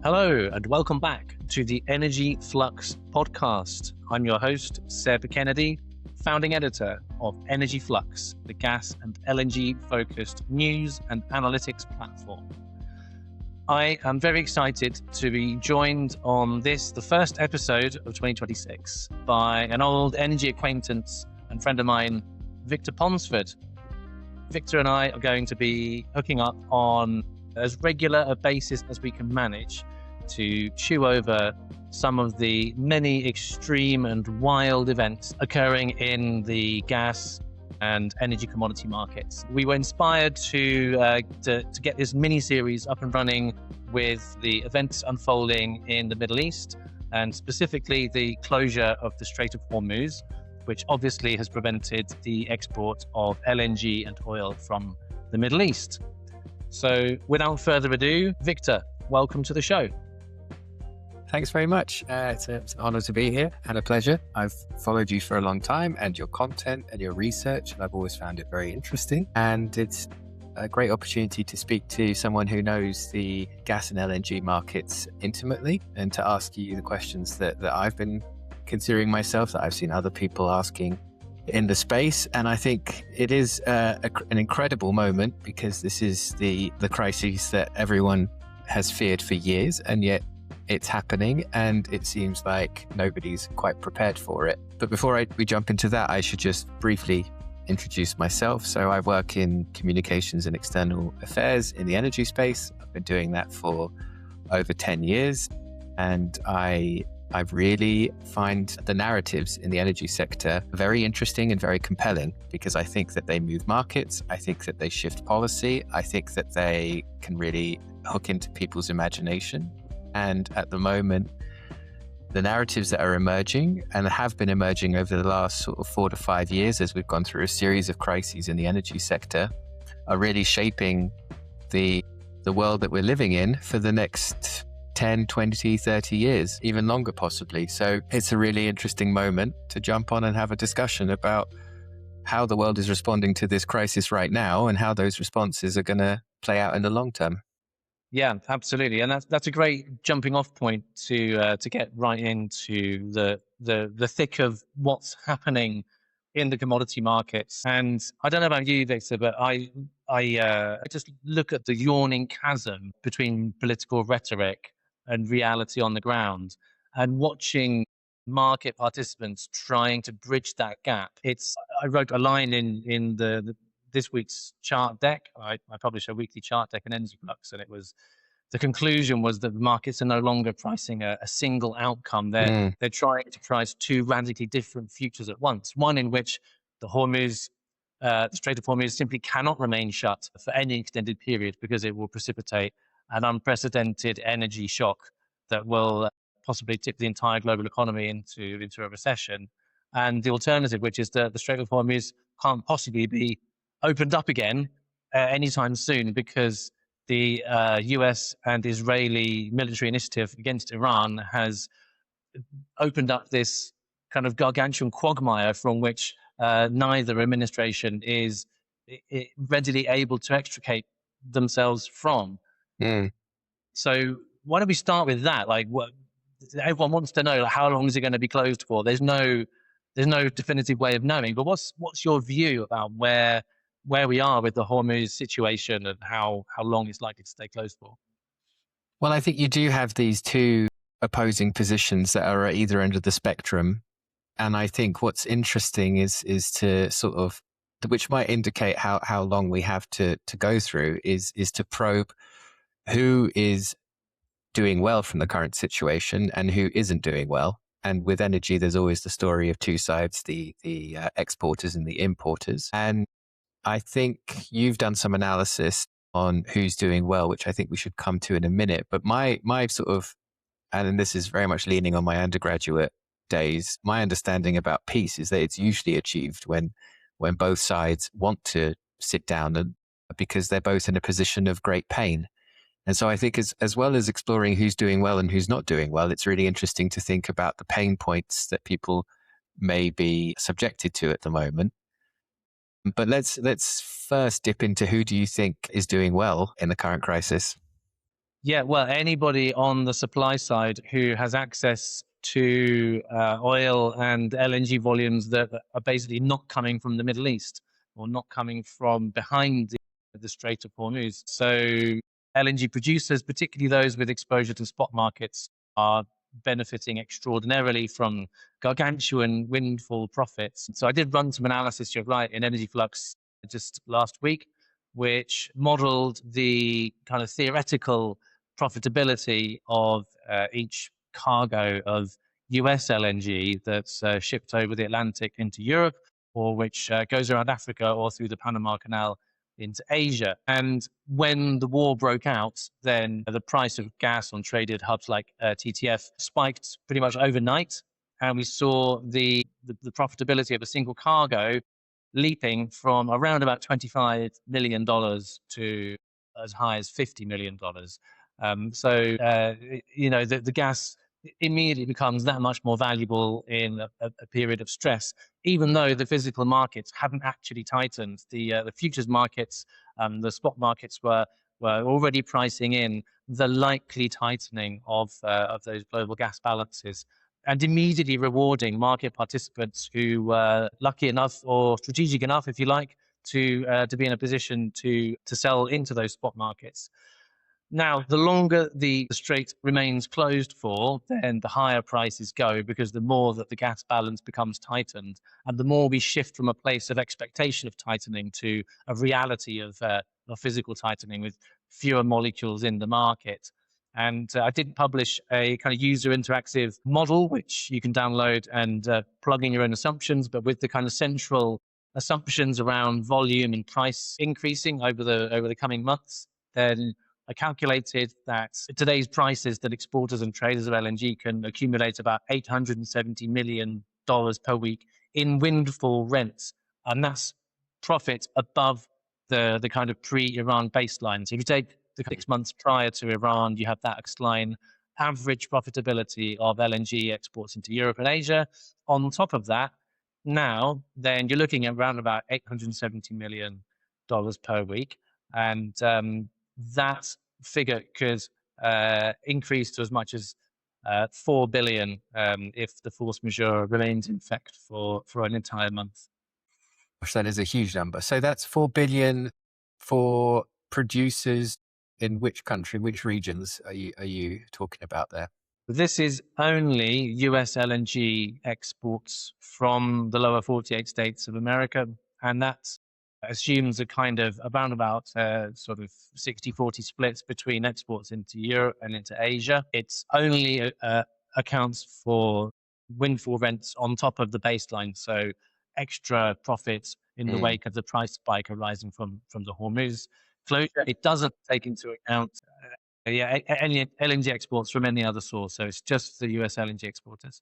Hello and welcome back to the Energy Flux podcast. I'm your host, Seb Kennedy, founding editor of Energy Flux, the gas and LNG focused news and analytics platform. I am very excited to be joined on this, the first episode of 2026, by an old energy acquaintance and friend of mine, Victor Ponsford. Victor and I are going to be hooking up on as regular a basis as we can manage to chew over some of the many extreme and wild events occurring in the gas and energy commodity markets. We were inspired to get this mini-series up and running with the events unfolding in the Middle East, and specifically the closure of the Strait of Hormuz, which obviously has prevented the export of LNG and oil from the Middle East. So without further ado, Victor, welcome to the show. Thanks very much. It's an honor to be here and a pleasure. I've followed you for a long time and your content and your research, and I've always found it very interesting. And it's a great opportunity to speak to someone who knows the gas and LNG markets intimately, and to ask you the questions that I've been considering myself, that I've seen other people asking in the space. And I think it is an incredible moment, because this is the crisis that everyone has feared for years, and yet it's happening, and it seems like nobody's quite prepared for it. But before we jump into that, I should just briefly introduce myself. So I work in communications and external affairs in the energy space. I've been doing that for over 10 years, and I really find the narratives in the energy sector very interesting and very compelling, because I think that they move markets. I think that they shift policy. I think that they can really hook into people's imagination. And at the moment, the narratives that are emerging and have been emerging over the last sort of 4 to 5 years, as we've gone through a series of crises in the energy sector, are really shaping the world that we're living in for the next 10, 20, 30 years, even longer possibly. So it's a really interesting moment to jump on and have a discussion about how the world is responding to this crisis right now, and how those responses are going to play out in the long term. Yeah, absolutely, and that's a great jumping off point to get right into the thick of what's happening in the commodity markets. And I don't know about you, Victor, but I just look at the yawning chasm between political rhetoric and reality on the ground, and watching market participants trying to bridge that gap. I wrote a line in this week's chart deck. I publish a weekly chart deck in Energy Flux, and the conclusion was that the markets are no longer pricing a single outcome. They're trying to price two radically different futures at once. One in which the Strait of Hormuz simply cannot remain shut for any extended period, because it will precipitate an unprecedented energy shock that will possibly tip the entire global economy into a recession. And the alternative, which is that the Strait of Hormuz can't possibly be opened up again anytime soon, because the US and Israeli military initiative against Iran has opened up this kind of gargantuan quagmire from which neither administration is readily able to extricate themselves from. So why don't we start with that? Everyone wants to know, how long is it going to be closed for? There's no definitive way of knowing. But what's your view about where we are with the Hormuz situation, and how long it's likely to stay closed for? Well, I think you do have these two opposing positions that are at either end of the spectrum. And I think what's interesting is to sort of, which might indicate how long we have to go through, is to probe who is doing well from the current situation and who isn't doing well. And with energy, there's always the story of two sides, the exporters and the importers. And I think you've done some analysis on who's doing well, which I think we should come to in a minute. But my sort of, and this is very much leaning on my undergraduate days, my understanding about peace is that it's usually achieved when both sides want to sit down, and because they're both in a position of great pain. And so I think as well as exploring who's doing well and who's not doing well, it's really interesting to think about the pain points that people may be subjected to at the moment. But let's first dip into who do you think is doing well in the current crisis? Yeah, well, anybody on the supply side who has access to oil and LNG volumes that are basically not coming from the Middle East or not coming from behind the Strait of Hormuz. So LNG producers, particularly those with exposure to spot markets, are benefiting extraordinarily from gargantuan windfall profits. So I did run some analysis, you're right, in Energy Flux just last week, which modeled the kind of theoretical profitability of each cargo of US LNG that's shipped over the Atlantic into Europe, or which goes around Africa or through the Panama Canal into Asia. And when the war broke out, then the price of gas on traded hubs like TTF spiked pretty much overnight. And we saw the profitability of a single cargo leaping from around about $25 million to as high as $50 million. The gas immediately becomes that much more valuable in a period of stress, even though the physical markets haven't actually tightened. The futures markets, the spot markets were already pricing in the likely tightening of those global gas balances, and immediately rewarding market participants who were lucky enough or strategic enough, if you like, to be in a position to sell into those spot markets. Now, the longer the strait remains closed for, then the higher prices go, because the more that the gas balance becomes tightened, and the more we shift from a place of expectation of tightening to a reality of physical tightening with fewer molecules in the market. And I did publish a kind of user interactive model, which you can download and plug in your own assumptions, but with the kind of central assumptions around volume and price increasing over the coming months. Then I calculated that at today's prices, that exporters and traders of LNG can accumulate about $870 million per week in windfall rents, and that's profit above the kind of pre-Iran baseline. So if you take the 6 months prior to Iran, you have that baseline average profitability of LNG exports into Europe and Asia. On top of that, now then you're looking at around about $870 million per week, and that figure could increase to as much as 4 billion if the force majeure remains in effect for an entire month. Gosh, that is a huge number. So that's 4 billion for producers in which country, which regions are you talking about there? This is only US LNG exports from the lower 48 states of America, and that assumes a kind of around about sort of 60-40 splits between exports into Europe and into Asia. It's only accounts for windfall rents on top of the baseline, so extra profits in the wake of the price spike arising from the Hormuz closure. It doesn't take into account any LNG exports from any other source. So it's just the US LNG exporters.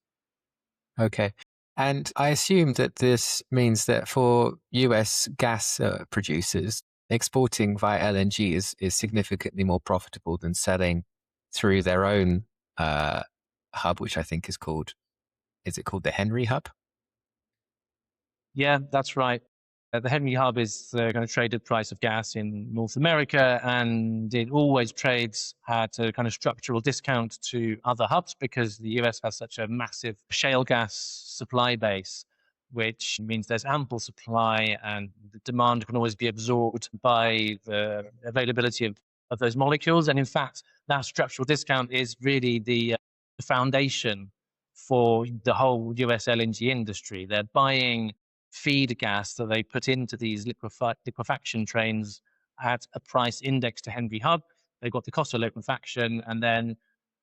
Okay. And I assume that this means that for US gas producers, exporting via LNG is significantly more profitable than selling through their own hub, which I think is it called the Henry Hub? Yeah, that's right. The Henry Hub is the kind of traded price of gas in North America, and it always trades at a kind of structural discount to other hubs because the US has such a massive shale gas supply base, which means there's ample supply and the demand can always be absorbed by the availability of those molecules. And in fact, that structural discount is really the foundation for the whole US LNG industry. They're buying feed gas that they put into these liquefaction trains at a price indexed to Henry Hub. They've got the cost of liquefaction, and then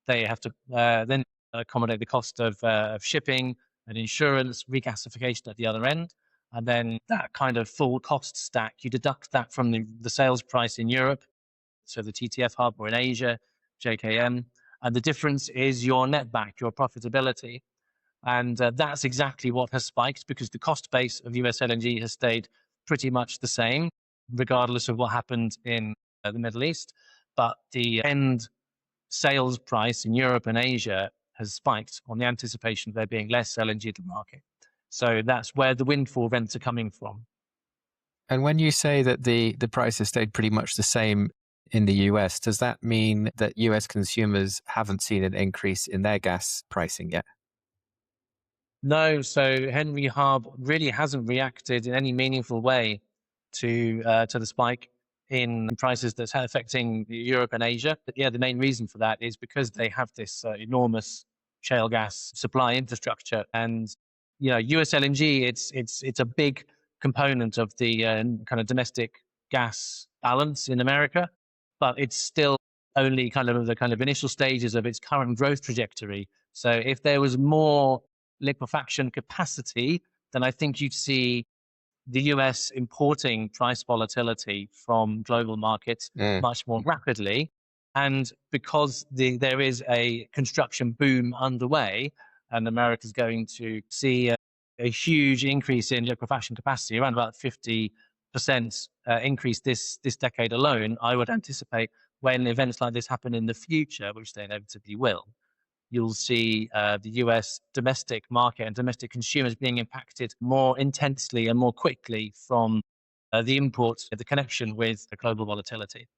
they have to then accommodate the cost of shipping and insurance, regasification at the other end. And then that kind of full cost stack, you deduct that from the sales price in Europe, so the TTF hub, or in Asia, JKM. And the difference is your netback, your profitability. And that's exactly what has spiked, because the cost base of US LNG has stayed pretty much the same, regardless of what happened in the Middle East. But the end sales price in Europe and Asia has spiked on the anticipation of there being less LNG in the market. So that's where the windfall rents are coming from. And when you say that the price has stayed pretty much the same in the US, does that mean that US consumers haven't seen an increase in their gas pricing yet? No, so Henry Hub really hasn't reacted in any meaningful way to the spike in prices that's affecting Europe and Asia. But yeah, the main reason for that is because they have this enormous shale gas supply infrastructure, and US LNG. It's a big component of the kind of domestic gas balance in America, but it's still only kind of the kind of initial stages of its current growth trajectory. So if there was more liquefaction capacity, then I think you'd see the US importing price volatility from global markets much more rapidly. And because there is a construction boom underway, and America's going to see a huge increase in liquefaction capacity, around about 50% increase this decade alone, I would anticipate when events like this happen in the future, which they inevitably will, you'll see the US domestic market and domestic consumers being impacted more intensely and more quickly from the imports, the connection with the global volatility.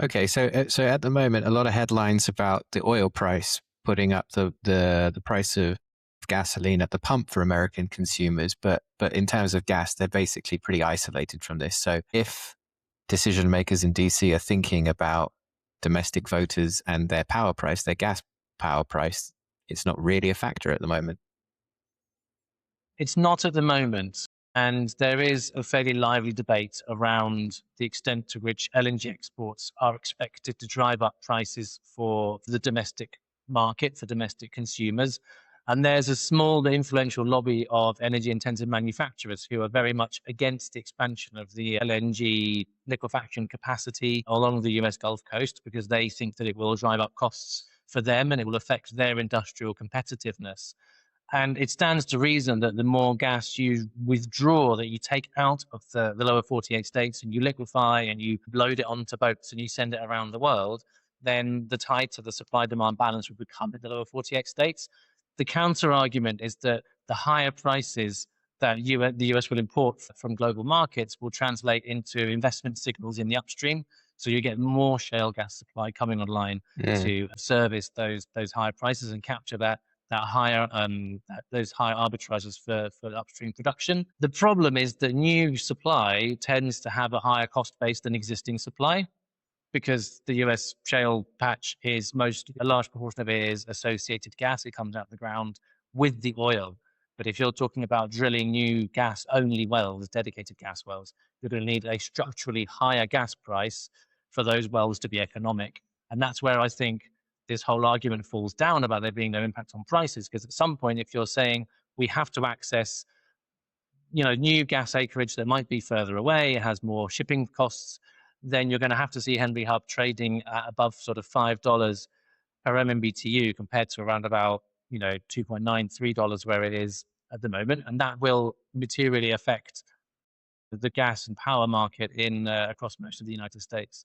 Okay, so at the moment, a lot of headlines about the oil price putting up the price of gasoline at the pump for American consumers, but in terms of gas, they're basically pretty isolated from this. So if decision makers in DC are thinking about domestic voters and their power price, their gas power price, it's not really a factor at the moment. It's not at the moment. And there is a fairly lively debate around the extent to which LNG exports are expected to drive up prices for the domestic market, for domestic consumers. And there's a small but influential lobby of energy intensive manufacturers who are very much against the expansion of the LNG liquefaction capacity along the US Gulf Coast, because they think that it will drive up costs for them and it will affect their industrial competitiveness. And it stands to reason that the more gas you withdraw, that you take out of the lower 48 states and you liquefy and you load it onto boats and you send it around the world, then the tighter the supply demand balance would become in the lower 48 states. The counter argument is that the higher prices that the US will import from global markets will translate into investment signals in the upstream. So you get more shale gas supply coming online to service those higher prices and capture that higher those higher arbitrages for upstream production. The problem is that new supply tends to have a higher cost base than existing supply, because the US shale patch is a large proportion of it is associated gas. It comes out of the ground with the oil. But if you're talking about drilling new gas only wells, dedicated gas wells, you're going to need a structurally higher gas price for those wells to be economic. And that's where I think this whole argument falls down about there being no impact on prices. Because at some point, if you're saying we have to access new gas acreage that might be further away, it has more shipping costs, then you're going to have to see Henry Hub trading at above sort of $5 per MMBTU compared to around about $2.93 where it is at the moment, and that will materially affect the gas and power market in across most of the United States.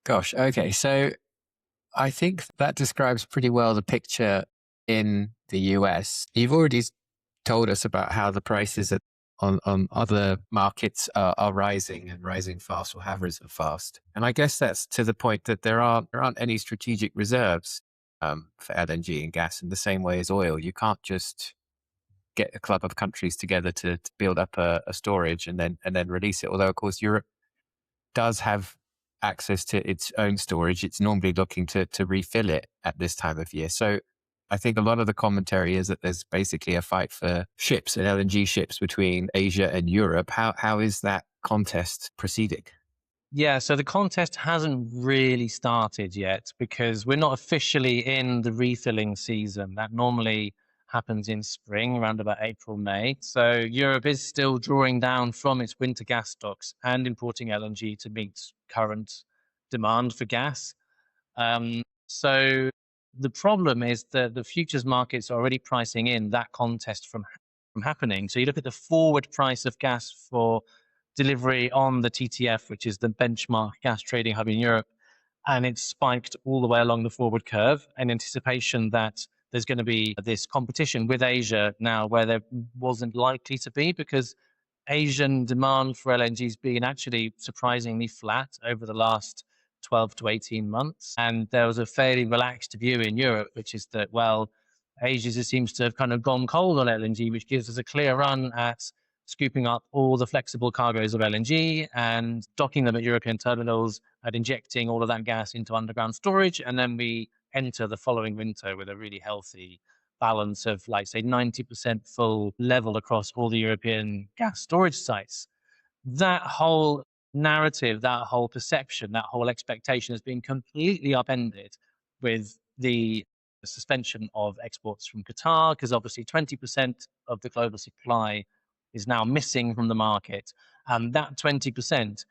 Gosh, okay, so I think that describes pretty well the picture in the US. You've already told us about how the prices on other markets are rising and rising fast, or have risen fast. And I guess that's to the point that there aren't any strategic reserves for LNG and gas in the same way as oil. You can't just get a club of countries together to build up a storage and then release it. Although, of course, Europe does have access to its own storage. It's normally looking to refill it at this time of year. So I think a lot of the commentary is that there's basically a fight for ships and LNG ships between Asia and Europe. How is that contest proceeding? Yeah, so the contest hasn't really started yet because we're not officially in the refilling season. That normally happens in spring, around about April, May. So Europe is still drawing down from its winter gas stocks and importing LNG to meet current demand for gas. So the problem is that the futures markets are already pricing in that contest from happening. So you look at the forward price of gas for delivery on the TTF, which is the benchmark gas trading hub in Europe, and it's spiked all the way along the forward curve in anticipation that there's going to be this competition with Asia now where there wasn't likely to be, because Asian demand for LNG has been actually surprisingly flat over the last 12 to 18 months. And there was a fairly relaxed view in Europe, which is that, well, Asia just seems to have kind of gone cold on LNG, which gives us a clear run at scooping up all the flexible cargoes of LNG and docking them at European terminals and injecting all of that gas into underground storage. And then we enter the following winter with a really healthy balance of, like, say, 90% full level across all the European gas storage sites. That whole narrative, that whole perception, that whole expectation has been completely upended with the suspension of exports from Qatar, because obviously 20% of the global supply is now missing from the market. And that 20%,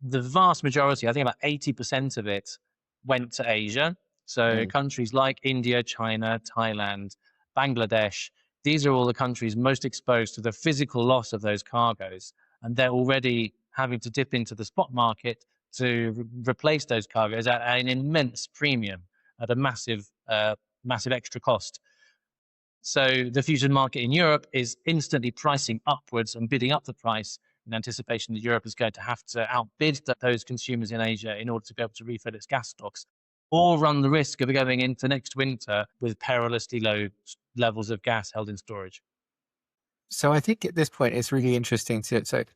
the vast majority, I think about 80% of it, went to Asia. So countries like India, China, Thailand, Bangladesh, these are all the countries most exposed to the physical loss of those cargoes. And they're already having to dip into the spot market to replace those cargoes at an immense premium, at a massive extra cost. So the fusion market in Europe is instantly pricing upwards and bidding up the price in anticipation that Europe is going to have to outbid those consumers in Asia in order to be able to refill its gas stocks, or run the risk of going into next winter with perilously low levels of gas held in storage. So I think at this point it's really interesting to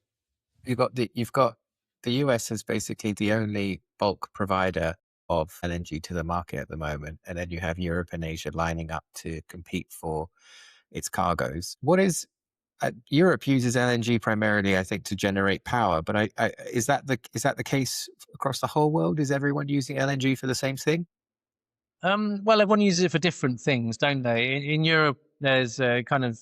you've got the US as basically the only bulk provider of LNG to the market at the moment, and then you have Europe and Asia lining up to compete for its cargoes. What is Europe uses LNG primarily, I think, to generate power, but is that the case across the whole world? Is everyone using LNG for the same thing? Well, everyone uses it for different things, don't they? In Europe, there's a kind of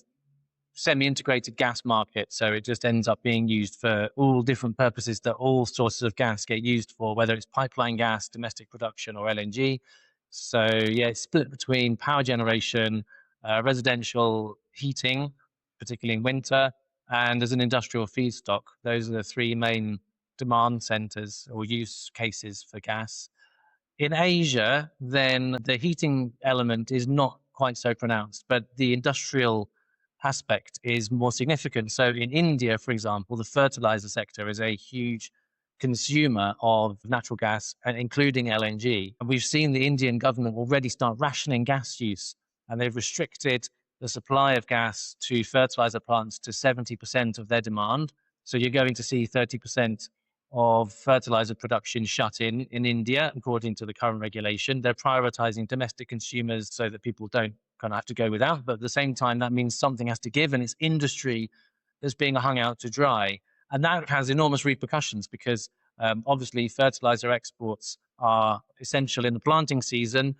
semi-integrated gas market, so it just ends up being used for all different purposes that all sources of gas get used for, whether it's pipeline gas, domestic production, or LNG. So yeah, it's split between power generation, residential heating, particularly in winter, and as an industrial feedstock. Those are the three main demand centers or use cases for gas. In Asia, then the heating element is not quite so pronounced, but the industrial aspect is more significant. So in India, for example, the fertilizer sector is a huge consumer of natural gas, and including LNG. And we've seen the Indian government already start rationing gas use, and they've restricted the supply of gas to fertilizer plants to 70% of their demand. So you're going to see 30% of fertilizer production shut in India, according to the current regulation. They're prioritizing domestic consumers so that people don't kind of have to go without. But at the same time, that means something has to give, and it's industry that's being hung out to dry. And that has enormous repercussions because obviously fertilizer exports are essential in the planting season,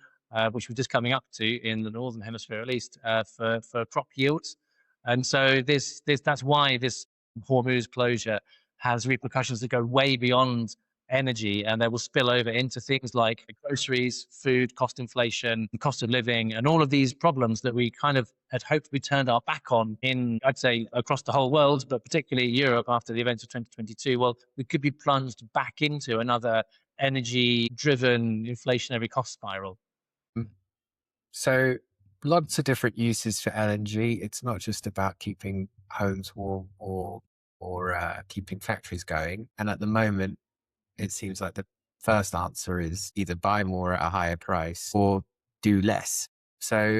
which we're just coming up to in the northern hemisphere, at least, for crop yields. And so that's why this Hormuz closure has repercussions that go way beyond energy, and they will spill over into things like groceries, food, cost inflation, cost of living, and all of these problems that we kind of had hoped we turned our back on in, I'd say, across the whole world, but particularly Europe after the events of 2022. Well, we could be plunged back into another energy-driven inflationary cost spiral. Mm. So lots of different uses for LNG. It's not just about keeping homes warm or keeping factories going. And at the moment, it seems like the first answer is either buy more at a higher price or do less. So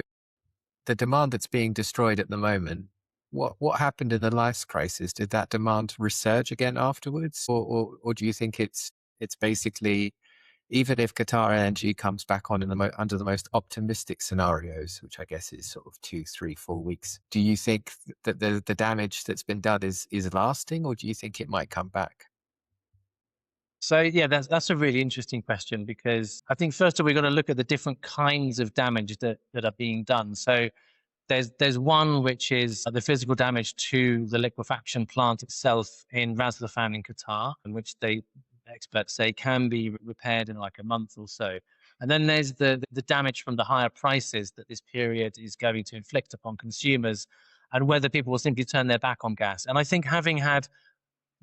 the demand that's being destroyed at the moment, what happened in the last crisis? Did that demand resurge again afterwards, or do you think it's basically, even if Qatar LNG comes back on under the most optimistic scenarios, which I guess is sort of 2, 3, 4 weeks, do you think that the damage that's been done is lasting, or do you think it might come back? So yeah, that's a really interesting question, because I think first of all, we've got to look at the different kinds of damage that are being done. So there's one which is the physical damage to the liquefaction plant itself in Ras Laffan in Qatar, and which experts say can be repaired in like a month or so. And then there's the damage from the higher prices that this period is going to inflict upon consumers, and whether people will simply turn their back on gas. And I think, having had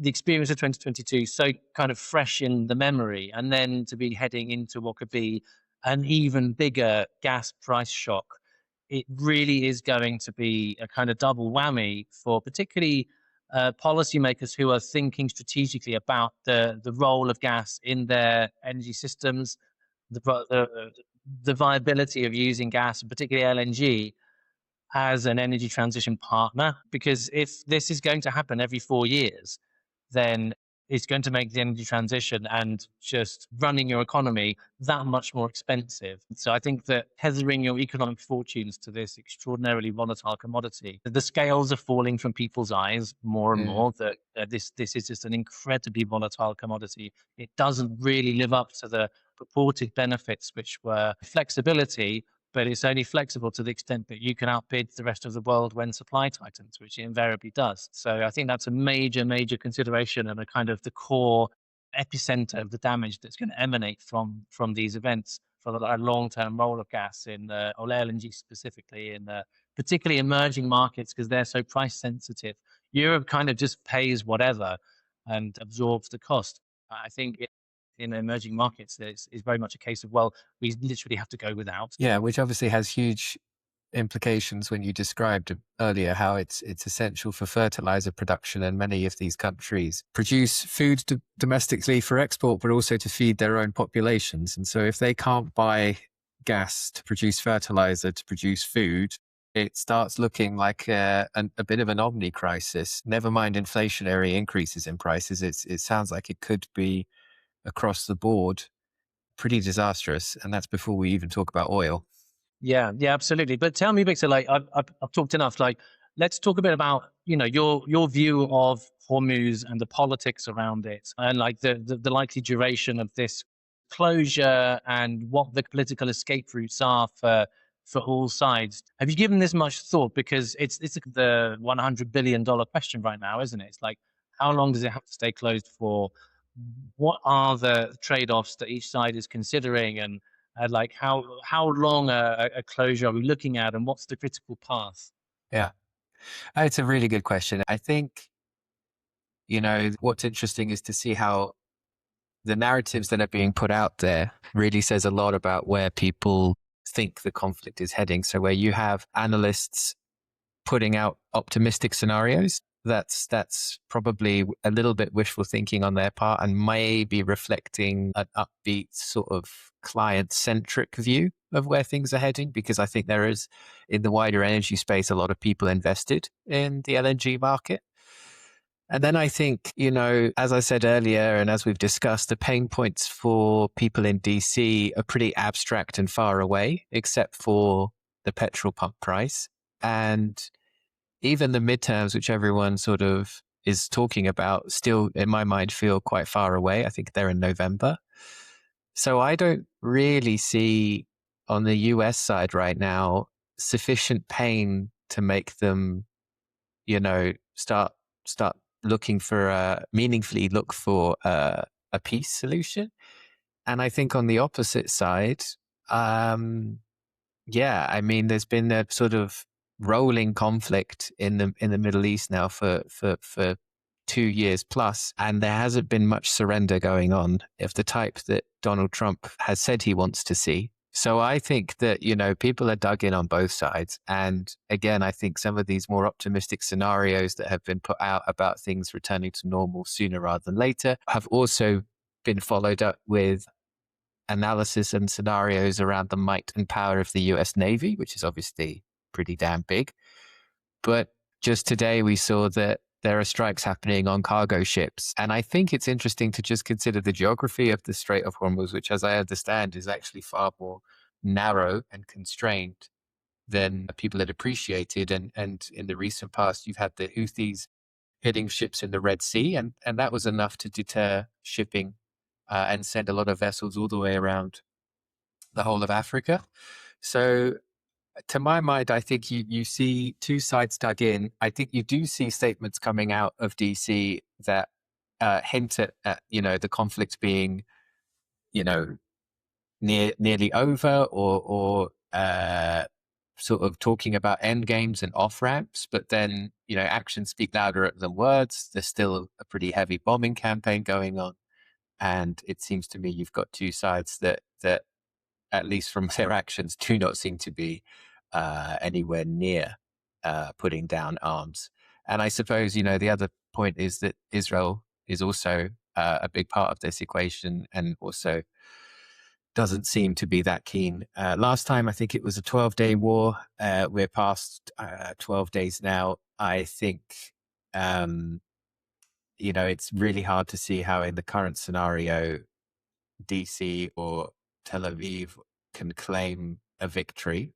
the experience of 2022 so kind of fresh in the memory, and then to be heading into what could be an even bigger gas price shock, it really is going to be a kind of double whammy for particularly policymakers who are thinking strategically about the role of gas in their energy systems, the, the, the viability of using gas, particularly LNG, as an energy transition partner. Because if this is going to happen every 4 years, then it's going to make the energy transition and just running your economy that much more expensive. So I think that tethering your economic fortunes to this extraordinarily volatile commodity, the scales are falling from people's eyes more and more that this is just an incredibly volatile commodity. It doesn't really live up to the purported benefits, which were flexibility, but it's only flexible to the extent that you can outbid the rest of the world when supply tightens, which it invariably does. So I think that's a major, major consideration and a kind of the core epicenter of the damage that's going to emanate from these events for the long-term role of gas in or LNG specifically in particularly emerging markets because they're so price sensitive. Europe kind of just pays whatever and absorbs the cost. I think in emerging markets, it's very much a case of, well, we literally have to go without. Yeah, which obviously has huge implications when you described earlier how it's essential for fertilizer production, and many of these countries produce food domestically for export, but also to feed their own populations. And so if they can't buy gas to produce fertilizer, to produce food, it starts looking like a bit of an omni crisis. Never mind inflationary increases in prices. It sounds like it could be across the board pretty disastrous. And that's before we even talk about oil. Yeah, absolutely. But tell me, Victor, like I've talked enough. Like, let's talk a bit about your view of Hormuz and the politics around it, and like the likely duration of this closure and what the political escape routes are for all sides. Have you given this much thought? Because it's the $100 billion question right now, isn't it? It's like, how long does it have to stay closed for? What are the trade-offs that each side is considering, and like how long a closure are we looking at, and what's the critical path? Yeah, it's a really good question. I think, what's interesting is to see how the narratives that are being put out there really says a lot about where people think the conflict is heading. So where you have analysts putting out optimistic scenarios, that's probably a little bit wishful thinking on their part and may be reflecting an upbeat sort of client-centric view of where things are heading, because I think there is, in the wider energy space, a lot of people invested in the LNG market. And then I think, as I said earlier, and as we've discussed, the pain points for people in DC are pretty abstract and far away, except for the petrol pump price. And even the midterms, which everyone sort of is talking about, still, in my mind, feel quite far away. I think they're in November. So I don't really see on the US side right now sufficient pain to make them, start looking for meaningfully look for a peace solution. And I think on the opposite side, there's been a sort of rolling conflict in the Middle East now for 2 years plus, and there hasn't been much surrender going on of the type that Donald Trump has said he wants to see. So I think that, people are dug in on both sides. And again, I think some of these more optimistic scenarios that have been put out about things returning to normal sooner rather than later have also been followed up with analysis and scenarios around the might and power of the US Navy, which is obviously pretty damn big. But just today we saw that there are strikes happening on cargo ships. And I think it's interesting to just consider the geography of the Strait of Hormuz, which, as I understand, is actually far more narrow and constrained than people had appreciated. And in the recent past, you've had the Houthis hitting ships in the Red Sea, and that was enough to deter shipping and send a lot of vessels all the way around the whole of Africa. So to my mind, I think you see two sides dug in. I think you do see statements coming out of DC that hint at the conflict being, nearly over, or sort of talking about end games and off ramps. But then, actions speak louder than words. There's still a pretty heavy bombing campaign going on. And it seems to me you've got two sides that at least from their actions, do not seem to be anywhere near putting down arms. And I suppose, the other point is that Israel is also a big part of this equation and also doesn't seem to be that keen. Last time, I think it was a 12-day war. We're past 12 days now. I think, it's really hard to see how in the current scenario, DC or Tel Aviv can claim a victory.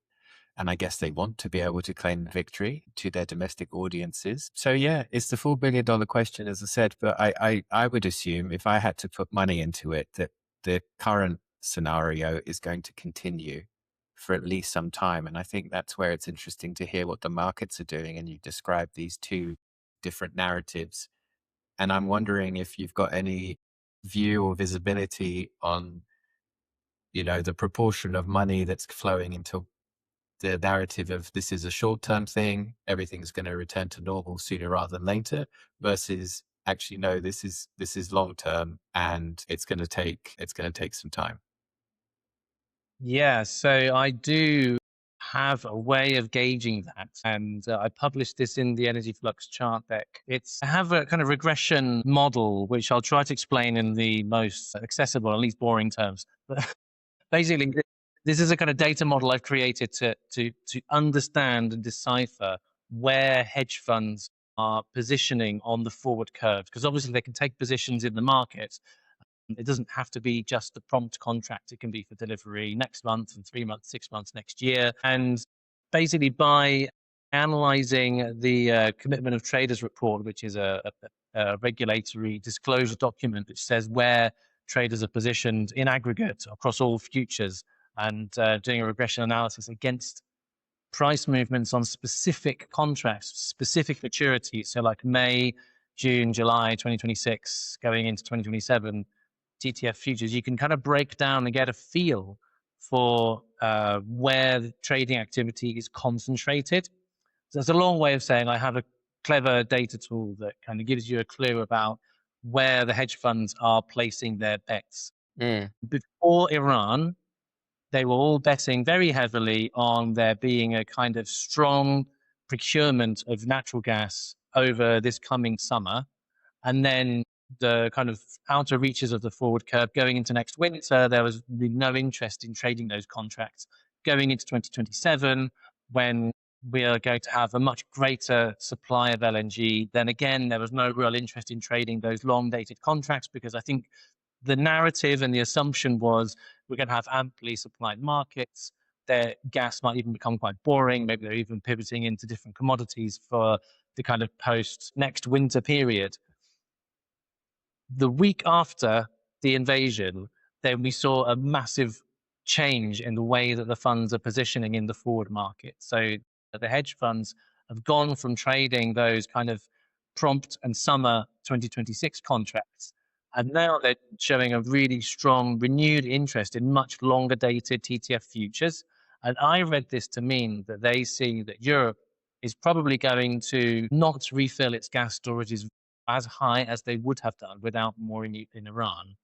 And I guess they want to be able to claim victory to their domestic audiences. So yeah, it's the $4 billion question, as I said, but I would assume if I had to put money into it, that the current scenario is going to continue for at least some time. And I think that's where it's interesting to hear what the markets are doing. And you described these two different narratives. And I'm wondering if you've got any view or visibility on, the proportion of money that's flowing into the narrative of this is a short-term thing, everything's going to return to normal sooner rather than later, versus actually no, this is long-term and it's going to take some time. Yeah, so I do have a way of gauging that, and I published this in the Energy Flux chart deck. I have a kind of regression model which I'll try to explain in the most accessible and least boring terms. But basically, this is a kind of data model I've created to understand and decipher where hedge funds are positioning on the forward curve, because obviously they can take positions in the market. It doesn't have to be just the prompt contract. It can be for delivery next month and 3 months, 6 months next year. And basically by analyzing the Commitment of Traders report, which is a regulatory disclosure document which says where traders are positioned in aggregate across all futures, and doing a regression analysis against price movements on specific contracts, specific maturities. So like May, June, July 2026, going into 2027, TTF futures, you can kind of break down and get a feel for where the trading activity is concentrated. So it's a long way of saying I have a clever data tool that kind of gives you a clue about where the hedge funds are placing their bets. Before Iran, they were all betting very heavily on there being a kind of strong procurement of natural gas over this coming summer. And then the kind of outer reaches of the forward curve going into next winter, there was really no interest in trading those contracts. Going into 2027, when we are going to have a much greater supply of LNG, then again, there was no real interest in trading those long dated contracts, because I think the narrative and the assumption was we're going to have amply supplied markets. Their gas might even become quite boring. Maybe they're even pivoting into different commodities for the kind of post next winter period. The week after the invasion, then we saw a massive change in the way that the funds are positioning in the forward market. So the hedge funds have gone from trading those kind of prompt and summer 2026 contracts, and now they're showing a really strong renewed interest in much longer dated TTF futures. And I read this to mean that they see that Europe is probably going to not refill its gas storages as high as they would have done without war in Iran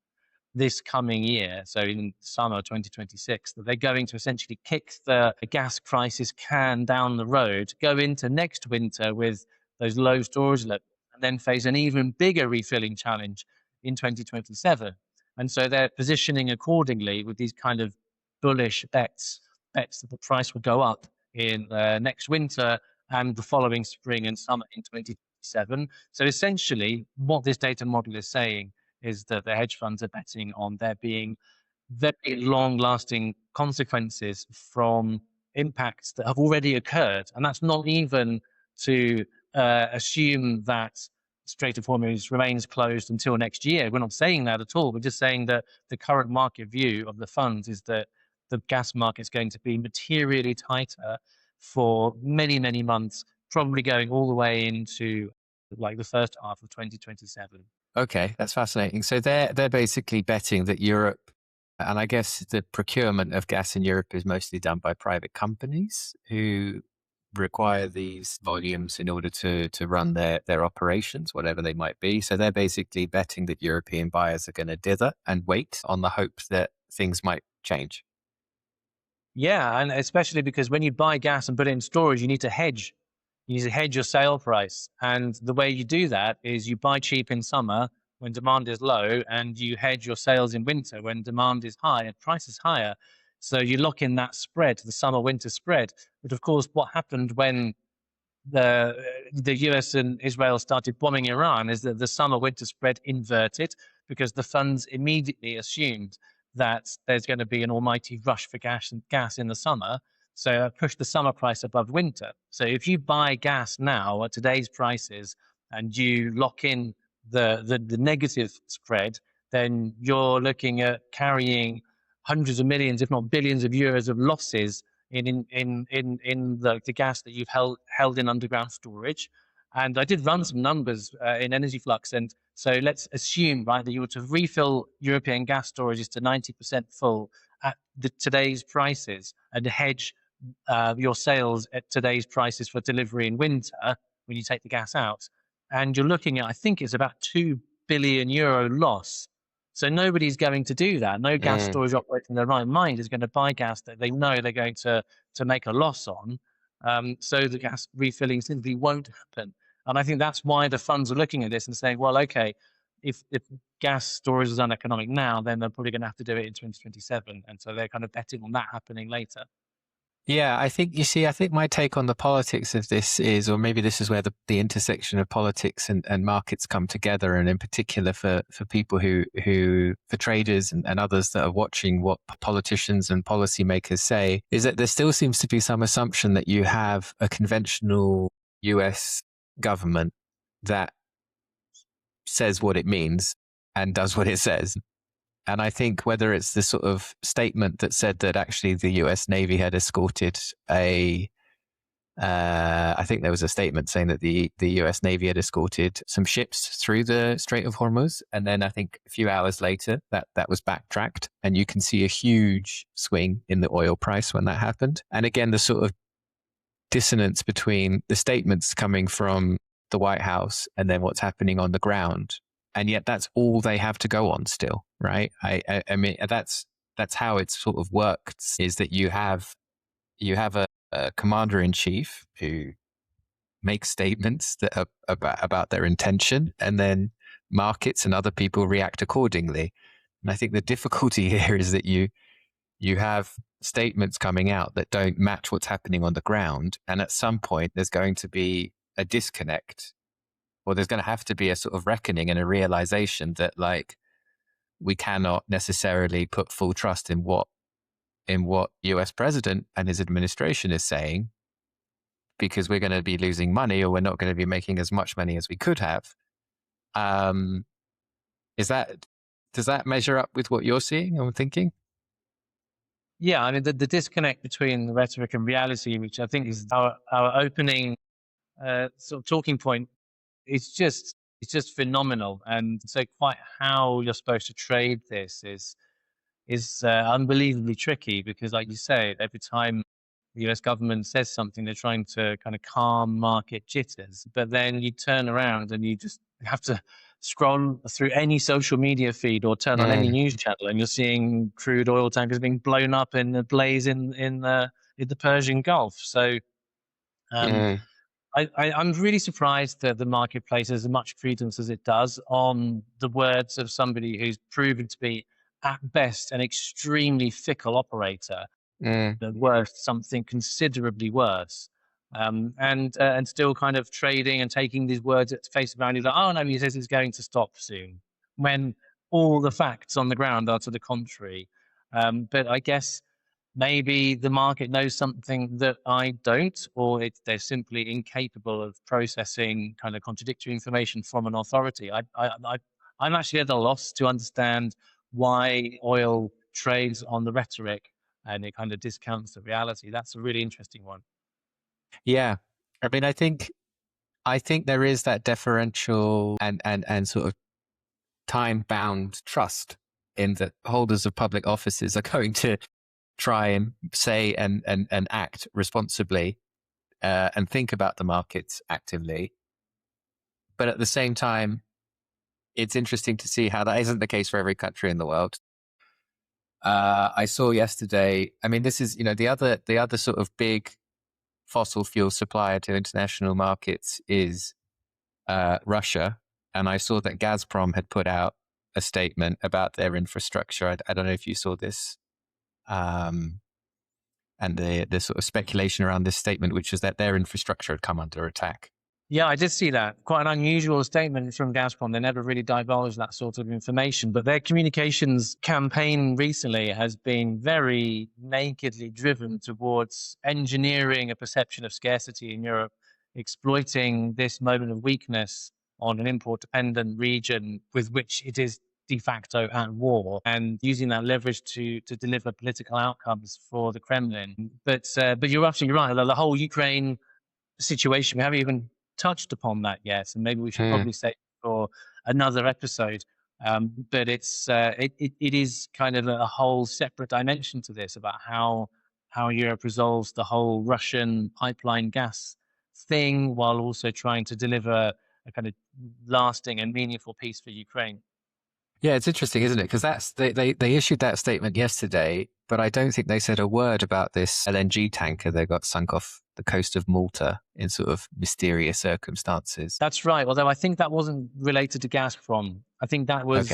this coming year, so in summer 2026, that they're going to essentially kick the gas crisis can down the road, go into next winter with those low storage levels, and then face an even bigger refilling challenge in 2027. And so they're positioning accordingly with these kind of bullish bets that the price will go up in next winter and the following spring and summer in 2027. So essentially, what this data model is saying is that the hedge funds are betting on there being very long-lasting consequences from impacts that have already occurred. And that's not even to assume that Strait of Hormuz remains closed until next year. We're not saying that at all. We're just saying that the current market view of the funds is that the gas market is going to be materially tighter for many, many months, probably going all the way into like the first half of 2027. Okay, that's fascinating. So they're basically betting that Europe, and I guess the procurement of gas in Europe is mostly done by private companies who require these volumes in order to run their operations, whatever they might be. So they're basically betting that European buyers are going to dither and wait on the hope that things might change. Yeah, and especially because when you buy gas and put it in storage, you need to hedge You hedge your sale price. And the way you do that is you buy cheap in summer when demand is low, and you hedge your sales in winter when demand is high and price is higher. So you lock in that spread, the summer winter spread. But of course, what happened when the US and Israel started bombing Iran is that the summer winter spread inverted, because the funds immediately assumed that there's going to be an almighty rush for gas in the summer. So that pushed the summer price above winter. So if you buy gas now at today's prices and you lock in the negative spread, then you're looking at carrying hundreds of millions, if not billions of euros of losses in the gas that you've held in underground storage. And I did run some numbers in Energy Flux, and so let's assume, right, that you were to refill European gas storages to 90% full at today's prices and hedge your sales at today's prices for delivery in winter when you take the gas out, and you're looking at, I think it's about €2 billion loss. So nobody's going to do that. No gas storage operator in their right mind is going to buy gas that they know they're going to make a loss on. So the gas refilling simply won't happen. And I think that's why the funds are looking at this and saying, well, okay, if gas storage is uneconomic now, then they're probably going to have to do it in 2027. And so they're kind of betting on that happening later. Yeah, I think, you see, I think my take on the politics of this is, or maybe this is where the intersection of politics and markets come together, and in particular for people who for traders and others that are watching what politicians and policymakers say, is that there still seems to be some assumption that you have a conventional US government that says what it means and does what it says. And I think whether it's the sort of statement that said that actually the US Navy had escorted I think there was a statement saying that the US Navy had escorted some ships through the Strait of Hormuz. And then I think a few hours later that was backtracked, and you can see a huge swing in the oil price when that happened. And again, the sort of dissonance between the statements coming from the White House and then what's happening on the ground. And yet that's all they have to go on still, right? I mean, that's how it sort of works, is that you have a commander in chief who makes statements that are about their intention, and then markets and other people react accordingly. And I think the difficulty here is that you have statements coming out that don't match what's happening on the ground. And at some point there's going to be a disconnect, or there's going to have to be a sort of reckoning and a realization that, like, we cannot necessarily put full trust in what US president and his administration is saying, because we're going to be losing money, or we're not going to be making as much money as we could have. Does that measure up with what you're seeing or thinking? Yeah, I mean, the disconnect between the rhetoric and reality, which I think is our opening sort of talking point, it's just phenomenal. And so quite how you're supposed to trade this is unbelievably tricky, because, like you say, every time the US government says something, they're trying to kind of calm market jitters. But then you turn around and you just have to scroll through any social media feed or turn on any news channel, and you're seeing crude oil tankers being blown up in a blaze in the Persian Gulf. So I'm really surprised that the market places as much credence as it does on the words of somebody who's proven to be, at best, an extremely fickle operator, but worth something considerably worse. And still kind of trading and taking these words at face value, like, oh no, he says it's going to stop soon, when all the facts on the ground are to the contrary. But I guess maybe the market knows something that I don't, or they're simply incapable of processing kind of contradictory information from an authority. I'm actually at a loss to understand why oil trades on the rhetoric and it kind of discounts the reality. That's a really interesting one. Yeah, I mean, I think there is that deferential and sort of time-bound trust in that holders of public offices are going to try and say and act responsibly and think about the markets actively. But at the same time, it's interesting to see how that isn't the case for every country in the world. I saw yesterday, I mean, this is, the other sort of big fossil fuel supplier to international markets is Russia. And I saw that Gazprom had put out a statement about their infrastructure. I don't know if you saw this. And the sort of speculation around this statement, which is that their infrastructure had come under attack. Yeah, I did see that. Quite an unusual statement from Gazprom. They never really divulged that sort of information, but their communications campaign recently has been very nakedly driven towards engineering a perception of scarcity in Europe, exploiting this moment of weakness on an import-dependent region with which it is de facto at war, and using that leverage to deliver political outcomes for the Kremlin. But you're absolutely right. The whole Ukraine situation, we haven't even touched upon that yet, and maybe we should probably say for another episode. But it is kind of a whole separate dimension to this about how Europe resolves the whole Russian pipeline gas thing while also trying to deliver a kind of lasting and meaningful peace for Ukraine. Yeah, it's interesting, isn't it? Because they issued that statement yesterday, but I don't think they said a word about this LNG tanker that got sunk off the coast of Malta in sort of mysterious circumstances. That's right. Although I think that wasn't related to Gazprom. I think that was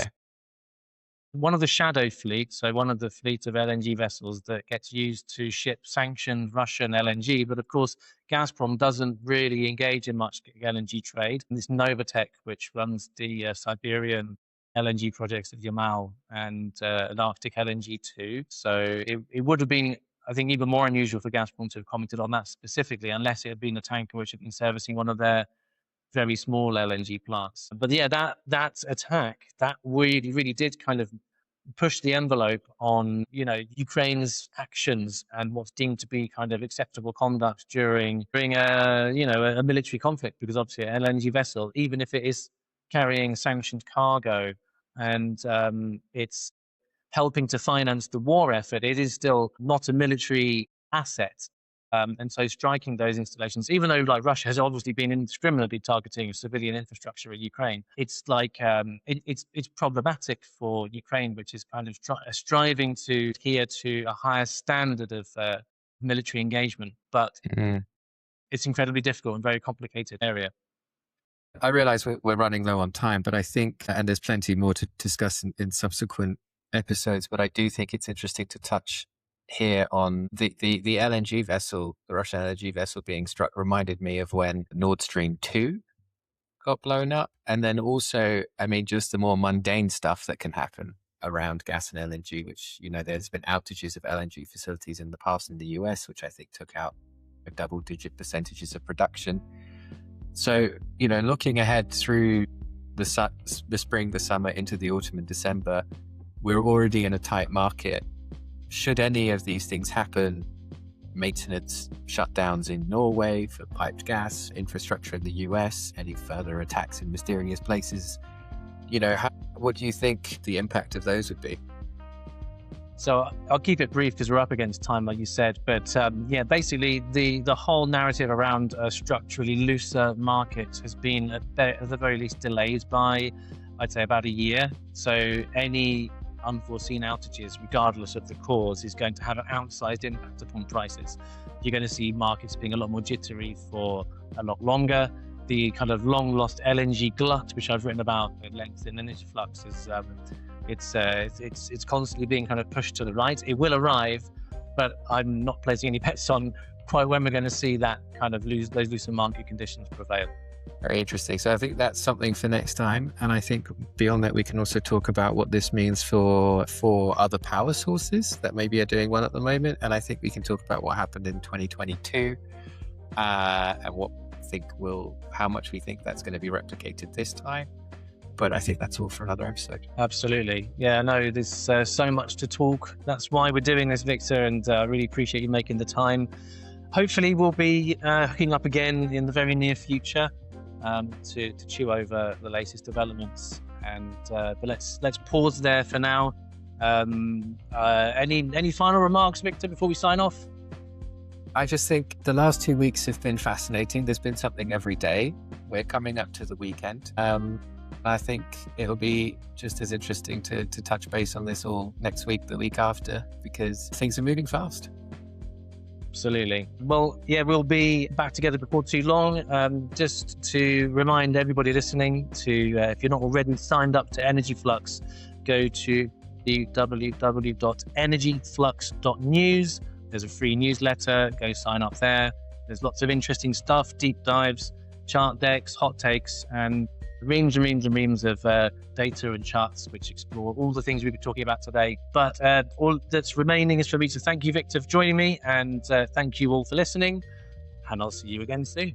one of the shadow fleets, so one of the fleet of LNG vessels that gets used to ship sanctioned Russian LNG. But of course, Gazprom doesn't really engage in much LNG trade. And this Novatek, which runs the Siberian LNG projects at Yamal and Arctic LNG too. So it would have been, I think, even more unusual for Gazprom to have commented on that specifically, unless it had been a tanker which had been servicing one of their very small LNG plants. But yeah, that attack, that really did kind of push the envelope on, Ukraine's actions and what's deemed to be kind of acceptable conduct during a military conflict, because obviously an LNG vessel, even if it is carrying sanctioned cargo and it's helping to finance the war effort, it is still not a military asset. And so striking those installations, even though like Russia has obviously been indiscriminately targeting civilian infrastructure in Ukraine, it's like it's problematic for Ukraine, which is kind of striving to adhere to a higher standard of military engagement. But it's incredibly difficult and very complicated area. I realize we're running low on time, but I think, and there's plenty more to discuss in subsequent episodes, but I do think it's interesting to touch here on the LNG vessel, the Russian LNG vessel being struck reminded me of when Nord Stream 2 got blown up. And then also, I mean, just the more mundane stuff that can happen around gas and LNG, which, there's been outages of LNG facilities in the past in the US, which I think took out double-digit percentages of production. So, looking ahead through the spring, the summer, into the autumn and December, we're already in a tight market. Should any of these things happen, maintenance shutdowns in Norway for piped gas, infrastructure in the US, any further attacks in mysterious places, what do you think the impact of those would be? So I'll keep it brief because we're up against time, like you said. But basically the whole narrative around a structurally looser market has been at the very least delayed by, I'd say, about a year. So any unforeseen outages, regardless of the cause, is going to have an outsized impact upon prices. You're going to see markets being a lot more jittery for a lot longer. The kind of long lost LNG glut, which I've written about at length in Energy Flux, is it's constantly being kind of pushed to the right. It will arrive, but I'm not placing any bets on quite when we're going to see that kind of those looser market conditions prevail. Very interesting. So I think that's something for next time. And I think beyond that, we can also talk about what this means for other power sources that maybe are doing well at the moment. And I think we can talk about what happened in 2022 and how much we think that's going to be replicated this time. But I think that's all for another episode. Absolutely. Yeah, no, there's so much to talk. That's why we're doing this, Victor, and I really appreciate you making the time. Hopefully we'll be hooking up again in the very near future to chew over the latest developments. But let's pause there for now. Any final remarks, Victor, before we sign off? I just think the last 2 weeks have been fascinating. There's been something every day. We're coming up to the weekend. I think it'll be just as interesting to touch base on this all next week, the week after, because things are moving fast. Absolutely. Well, yeah, we'll be back together before too long. Just to remind everybody listening to, if you're not already signed up to Energy Flux, go to www.energyflux.news. There's a free newsletter. Go sign up there. There's lots of interesting stuff, deep dives, chart decks, hot takes, and reams and reams and reams of data and charts which explore all the things we've been talking about today. But all that's remaining is for me to thank you, Victor, for joining me, and thank you all for listening, and I'll see you again soon.